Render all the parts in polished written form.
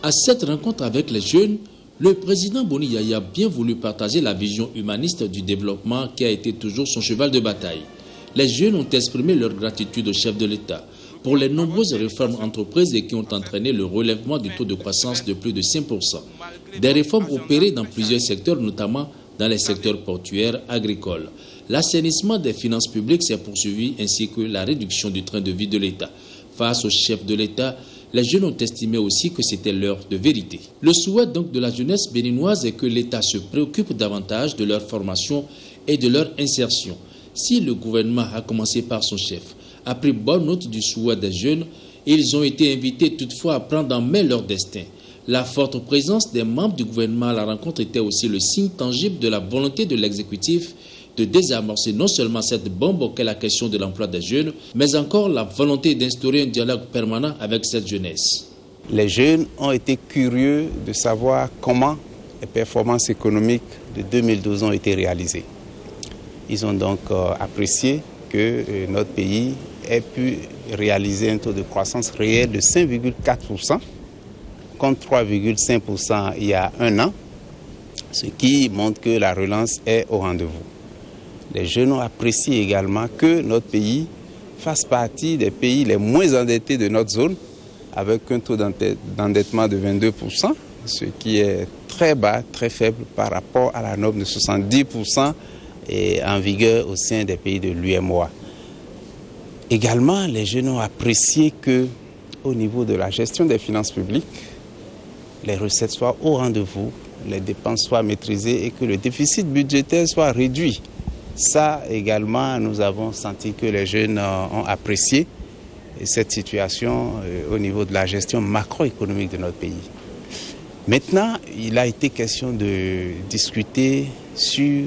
À cette rencontre avec les jeunes, le président Boni Yaya a bien voulu partager la vision humaniste du développement qui a été toujours son cheval de bataille. Les jeunes ont exprimé leur gratitude au chef de l'État pour les nombreuses réformes entreprises et qui ont entraîné le relèvement du taux de croissance de plus de 5%. Des réformes opérées dans plusieurs secteurs, notamment dans les secteurs portuaires, agricoles. L'assainissement des finances publiques s'est poursuivi ainsi que la réduction du train de vie de l'État. Face au chef de l'État, les jeunes ont estimé aussi que c'était l'heure de vérité. Le souhait donc de la jeunesse béninoise est que l'État se préoccupe davantage de leur formation et de leur insertion. Si le gouvernement a commencé par son chef, a pris bonne note du souhait des jeunes, ils ont été invités toutefois à prendre en main leur destin. La forte présence des membres du gouvernement à la rencontre était aussi le signe tangible de la volonté de l'exécutif de désamorcer non seulement cette bombe qu'est la question de l'emploi des jeunes, mais encore la volonté d'instaurer un dialogue permanent avec cette jeunesse. Les jeunes ont été curieux de savoir comment les performances économiques de 2012 ont été réalisées. Ils ont donc apprécié que notre pays ait pu réaliser un taux de croissance réel de 5,4%, contre 3,5% il y a un an, ce qui montre que la relance est au rendez-vous. Les jeunes ont apprécié également que notre pays fasse partie des pays les moins endettés de notre zone, avec un taux d'endettement de 22%, ce qui est très bas, très faible par rapport à la norme de 70% et en vigueur au sein des pays de l'UEMOA. Également, les jeunes ont apprécié qu'au niveau de la gestion des finances publiques, les recettes soient au rendez-vous, les dépenses soient maîtrisées et que le déficit budgétaire soit réduit. Ça également, nous avons senti que les jeunes ont apprécié cette situation au niveau de la gestion macroéconomique de notre pays. Maintenant, il a été question de discuter sur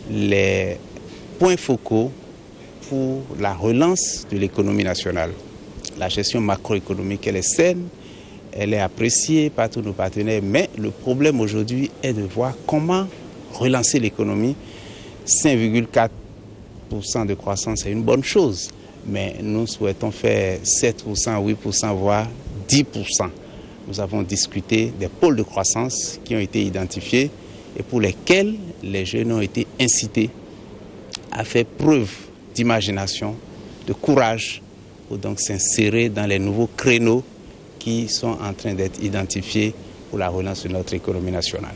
les points focaux pour la relance de l'économie nationale. La gestion macroéconomique, elle est saine, elle est appréciée par tous nos partenaires, mais le problème aujourd'hui est de voir comment relancer l'économie. 5,4% de croissance, c'est une bonne chose, mais nous souhaitons faire 7%, 8%, voire 10%. Nous avons discuté des pôles de croissance qui ont été identifiés et pour lesquels les jeunes ont été incités à faire preuve d'imagination, de courage, pour donc s'insérer dans les nouveaux créneaux qui sont en train d'être identifiés pour la relance de notre économie nationale.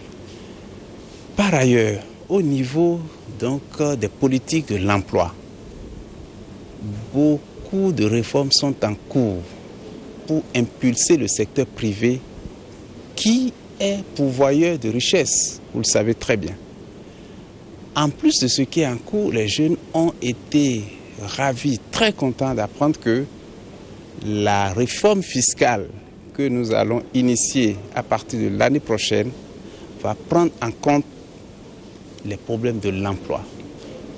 Par ailleurs, au niveau donc des politiques de l'emploi, beaucoup de réformes sont en cours pour impulser le secteur privé qui est pourvoyeur de richesses, vous le savez très bien. En plus de ce qui est en cours, les jeunes ont été ravis, très contents d'apprendre que la réforme fiscale que nous allons initier à partir de l'année prochaine va prendre en compte les problèmes de l'emploi.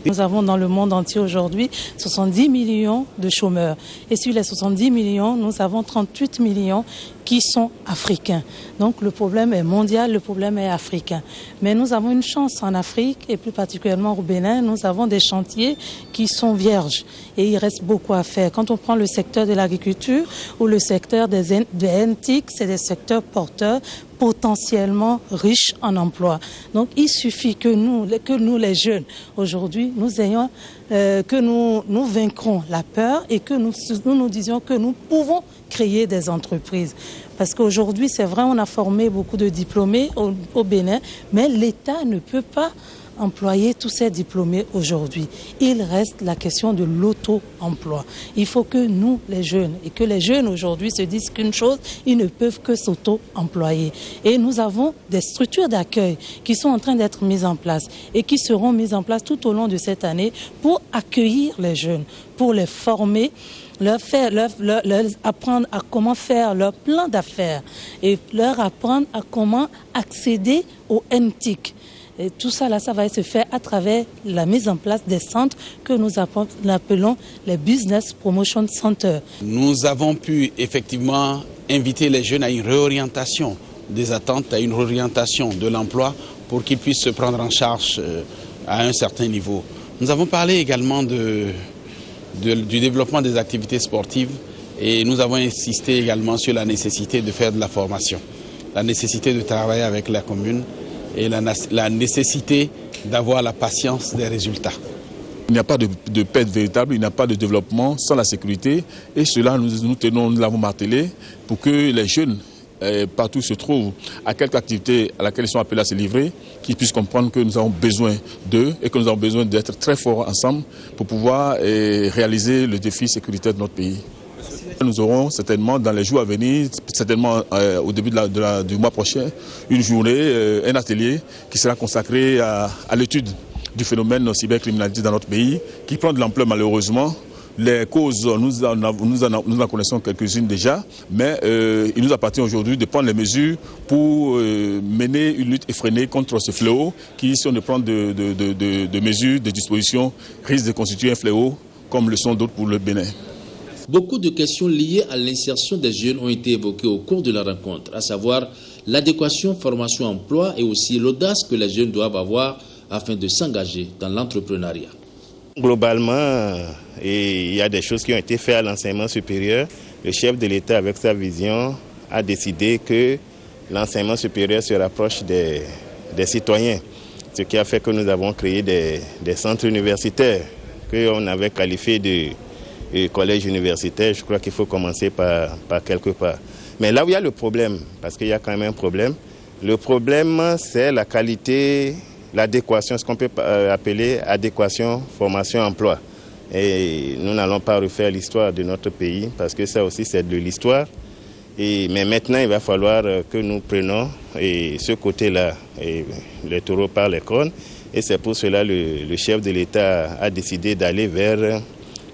Nous avons dans le monde entier aujourd'hui 70 millions de chômeurs. Et sur les 70 millions, nous avons 38 millions qui sont africains. Donc le problème est mondial, le problème est africain. Mais nous avons une chance en Afrique et plus particulièrement au Bénin, nous avons des chantiers qui sont vierges et il reste beaucoup à faire. Quand on prend le secteur de l'agriculture ou le secteur des NTIC, c'est des secteurs porteurs potentiellement riches en emploi. Donc il suffit que nous les jeunes, aujourd'hui, que nous vaincrons la peur et que nous disions que nous pouvons créer des entreprises. Parce qu'aujourd'hui, c'est vrai, on a formé beaucoup de diplômés au Bénin, mais l'État ne peut pas employer tous ces diplômés aujourd'hui. Il reste la question de l'auto-emploi. Il faut que nous, les jeunes, et que les jeunes aujourd'hui se disent qu'une chose, ils ne peuvent que s'auto-employer. Et nous avons des structures d'accueil qui sont en train d'être mises en place et qui seront mises en place tout au long de cette année pour accueillir les jeunes, pour les former, leur apprendre à comment faire leur plan d'affaires et leur apprendre à comment accéder au NTIC. Et tout ça, là, ça va se faire à travers la mise en place des centres que nous appelons les Business Promotion Centers. Nous avons pu effectivement inviter les jeunes à une réorientation des attentes, à une réorientation de l'emploi pour qu'ils puissent se prendre en charge à un certain niveau. Nous avons parlé également du développement des activités sportives Et nous avons insisté également sur la nécessité de faire de la formation, la nécessité de travailler avec la commune et la nécessité d'avoir la patience des résultats. Il n'y a pas de paix véritable, il n'y a pas de développement sans la sécurité. Et cela, nous l'avons martelé pour que les jeunes, partout où se trouvent, à quelque activité à laquelle ils sont appelés à se livrer, qu'ils puissent comprendre que nous avons besoin d'eux et que nous avons besoin d'être très forts ensemble pour pouvoir réaliser le défi sécuritaire de notre pays. Nous aurons certainement dans les jours à venir, certainement au début du mois prochain, une journée, un atelier qui sera consacré à l'étude du phénomène de cybercriminalité dans notre pays, qui prend de l'ampleur malheureusement. Les causes, nous en connaissons quelques-unes déjà, mais il nous appartient aujourd'hui de prendre les mesures pour mener une lutte effrénée contre ce fléau qui, si on ne prend de mesures, de dispositions, risque de constituer un fléau comme le sont d'autres pour le Bénin. Beaucoup de questions liées à l'insertion des jeunes ont été évoquées au cours de la rencontre, à savoir l'adéquation formation-emploi et aussi l'audace que les jeunes doivent avoir afin de s'engager dans l'entrepreneuriat. Globalement, il y a des choses qui ont été faites à l'enseignement supérieur. Le chef de l'État, avec sa vision, a décidé que l'enseignement supérieur se rapproche des citoyens. Ce qui a fait que nous avons créé des centres universitaires qu'on avait qualifiés de collèges universitaires. Je crois qu'il faut commencer par quelque part. Mais là où il y a le problème, parce qu'il y a quand même un problème, le problème c'est la qualité, l'adéquation, ce qu'on peut appeler adéquation, formation, emploi. Et nous n'allons pas refaire l'histoire de notre pays parce que ça aussi c'est de l'histoire. Mais maintenant il va falloir que nous prenions ce côté-là, les taureaux par les cornes. Et c'est pour cela que le chef de l'État a décidé d'aller vers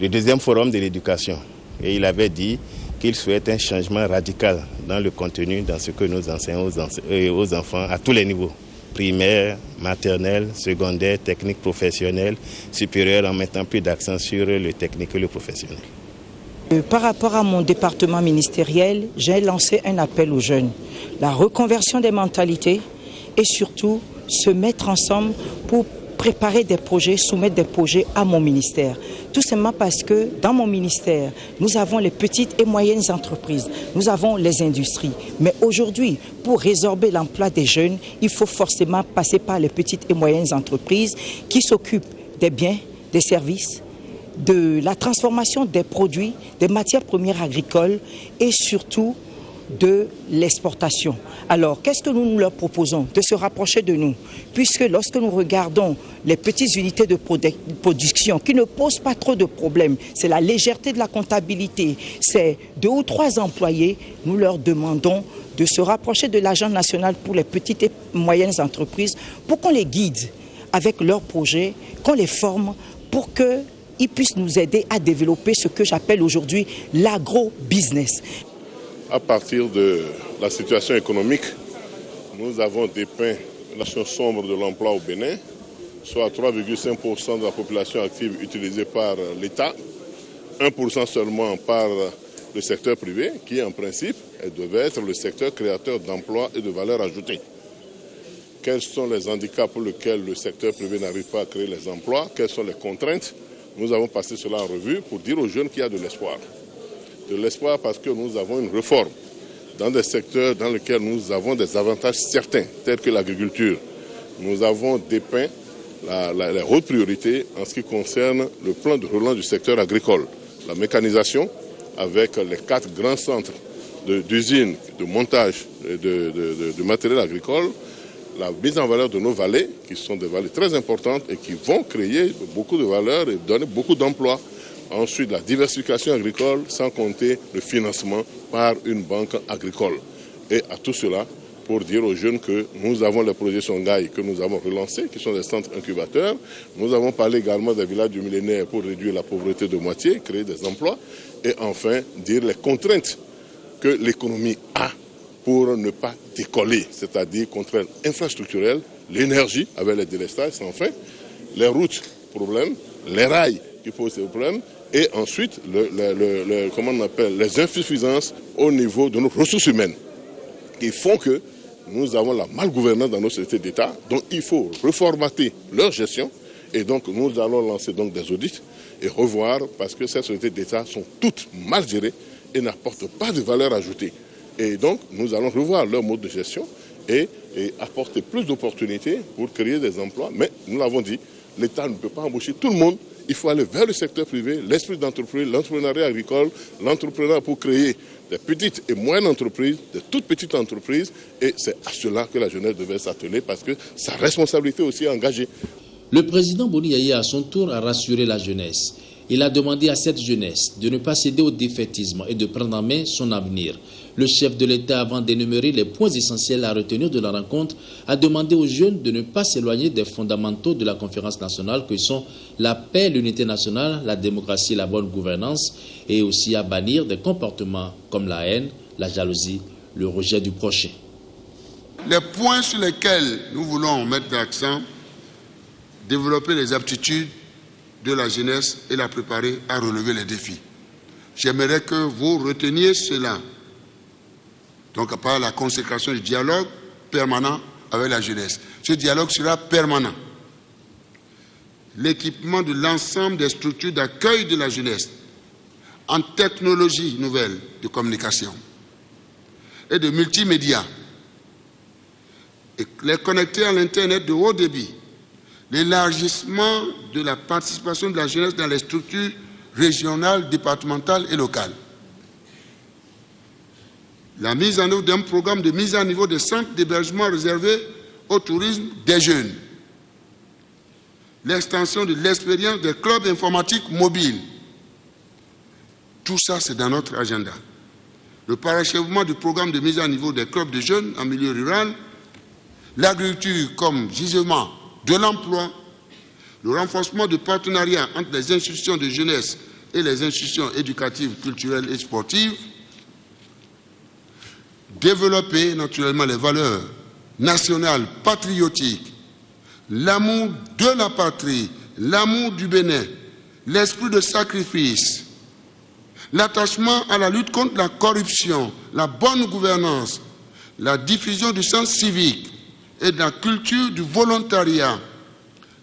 le deuxième forum de l'éducation. Et il avait dit qu'il souhaite un changement radical dans le contenu, dans ce que nous enseignons aux enfants à tous les niveaux. Primaire, maternelle, secondaire, technique professionnelle, supérieure, en mettant plus d'accent sur le technique et le professionnel. Par rapport à mon département ministériel, j'ai lancé un appel aux jeunes. La reconversion des mentalités et surtout se mettre ensemble pour préparer des projets, soumettre des projets à mon ministère. Tout simplement parce que dans mon ministère, nous avons les petites et moyennes entreprises, nous avons les industries. Mais aujourd'hui, pour résorber l'emploi des jeunes, il faut forcément passer par les petites et moyennes entreprises qui s'occupent des biens, des services, de la transformation des produits, des matières premières agricoles et surtout de l'exportation. Alors, qu'est-ce que nous leur proposons? De se rapprocher de nous, puisque lorsque nous regardons les petites unités de production qui ne posent pas trop de problèmes, c'est la légèreté de la comptabilité, c'est 2 ou 3 employés, nous leur demandons de se rapprocher de l'Agence nationale pour les petites et moyennes entreprises pour qu'on les guide avec leurs projets, qu'on les forme pour qu'ils puissent nous aider à développer ce que j'appelle aujourd'hui l'agro-business. À partir de la situation économique, nous avons dépeint la situation sombre de l'emploi au Bénin, soit 3,5% de la population active utilisée par l'État, 1% seulement par le secteur privé, qui en principe devait être le secteur créateur d'emplois et de valeur ajoutée. Quels sont les handicaps pour lesquels le secteur privé n'arrive pas à créer les emplois? Quelles sont les contraintes? Nous avons passé cela en revue pour dire aux jeunes qu'il y a de l'espoir. De l'espoir parce que nous avons une réforme dans des secteurs dans lesquels nous avons des avantages certains, tels que l'agriculture. Nous avons dépeint les hautes priorités en ce qui concerne le plan de relance du secteur agricole. La mécanisation avec les 4 grands centres d'usines, de montage de matériel agricole, la mise en valeur de nos vallées, qui sont des vallées très importantes et qui vont créer beaucoup de valeur et donner beaucoup d'emplois. Ensuite, la diversification agricole, sans compter le financement par une banque agricole. Et à tout cela, pour dire aux jeunes que nous avons les projets Songhai que nous avons relancés, qui sont des centres incubateurs. Nous avons parlé également des villages du millénaire pour réduire la pauvreté de moitié, créer des emplois. Et enfin, dire les contraintes que l'économie a pour ne pas décoller, c'est-à-dire contraintes infrastructurelles, l'énergie avec les délestages sans fin, les routes, problème, les rails qui posent des problèmes, et ensuite comment on appelle, les insuffisances au niveau de nos ressources humaines qui font que nous avons la malgouvernance dans nos sociétés d'État, donc il faut reformater leur gestion et donc nous allons lancer donc des audits et revoir parce que ces sociétés d'État sont toutes mal gérées et n'apportent pas de valeur ajoutée. Et donc, nous allons revoir leur mode de gestion et apporter plus d'opportunités pour créer des emplois. Mais, nous l'avons dit, l'État ne peut pas embaucher tout le monde. Il faut aller vers le secteur privé, l'esprit d'entreprise, l'entrepreneuriat agricole, l'entrepreneuriat pour créer des petites et moyennes entreprises, de toutes petites entreprises. Et c'est à cela que la jeunesse devait s'atteler parce que sa responsabilité aussi est engagée. Le président Boni Yaya, à son tour, a rassuré la jeunesse. Il a demandé à cette jeunesse de ne pas céder au défaitisme et de prendre en main son avenir. Le chef de l'État, avant d'énumérer les points essentiels à retenir de la rencontre, a demandé aux jeunes de ne pas s'éloigner des fondamentaux de la conférence nationale que sont la paix, l'unité nationale, la démocratie et la bonne gouvernance, et aussi à bannir des comportements comme la haine, la jalousie, le rejet du prochain. Les points sur lesquels nous voulons mettre l'accent, développer les aptitudes de la jeunesse et la préparer à relever les défis. J'aimerais que vous reteniez cela. Donc, à part la consécration du dialogue permanent avec la jeunesse. Ce dialogue sera permanent. L'équipement de l'ensemble des structures d'accueil de la jeunesse en technologies nouvelles de communication et de multimédia, et les connecter à l'Internet de haut débit, l'élargissement de la participation de la jeunesse dans les structures régionales, départementales et locales. La mise en œuvre d'un programme de mise à niveau des centres d'hébergement réservés au tourisme des jeunes. L'extension de l'expérience des clubs informatiques mobiles. Tout ça, c'est dans notre agenda. Le parachèvement du programme de mise à niveau des clubs de jeunes en milieu rural. L'agriculture comme gisement de l'emploi, le renforcement du partenariat entre les institutions de jeunesse et les institutions éducatives, culturelles et sportives, développer naturellement les valeurs nationales patriotiques, l'amour de la patrie, l'amour du Bénin, l'esprit de sacrifice, l'attachement à la lutte contre la corruption, la bonne gouvernance, la diffusion du sens civique et de la culture du volontariat,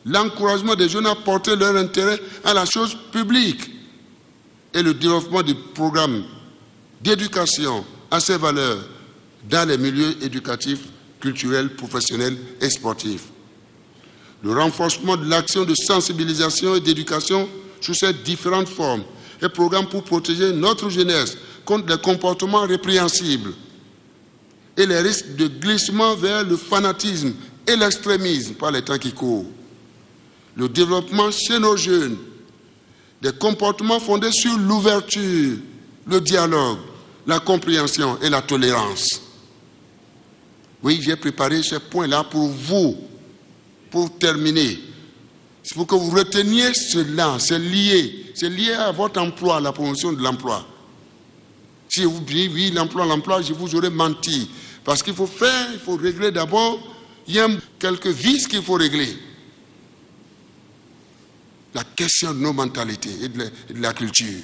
l'encouragement des jeunes à porter leur intérêt à la chose publique et le développement du programme d'éducation à ces valeurs dans les milieux éducatifs, culturels, professionnels et sportifs. Le renforcement de l'action de sensibilisation et d'éducation sous ces différentes formes et programmes pour protéger notre jeunesse contre les comportements répréhensibles et les risques de glissement vers le fanatisme et l'extrémisme par les temps qui courent. Le développement chez nos jeunes des comportements fondés sur l'ouverture, le dialogue, la compréhension et la tolérance. Oui, j'ai préparé ces points-là pour vous, pour terminer. C'est pour que vous reteniez cela, c'est lié à votre emploi, à la promotion de l'emploi. Si vous dites oui, l'emploi, je vous aurais menti. Parce qu'il faut faire, il faut régler d'abord, il y a quelques vices qu'il faut régler. La question de nos mentalités et de la culture.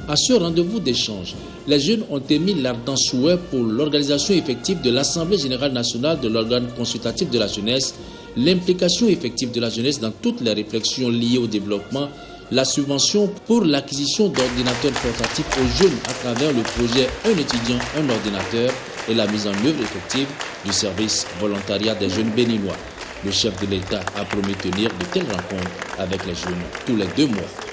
À ce rendez-vous d'échange, les jeunes ont émis l'ardent souhait pour l'organisation effective de l'Assemblée générale nationale de l'organe consultatif de la jeunesse, l'implication effective de la jeunesse dans toutes les réflexions liées au développement, la subvention pour l'acquisition d'ordinateurs portatifs aux jeunes à travers le projet Un étudiant, un ordinateur et la mise en œuvre effective du service volontariat des jeunes béninois. Le chef de l'État a promis tenir de telles rencontres avec les jeunes tous les 2 mois.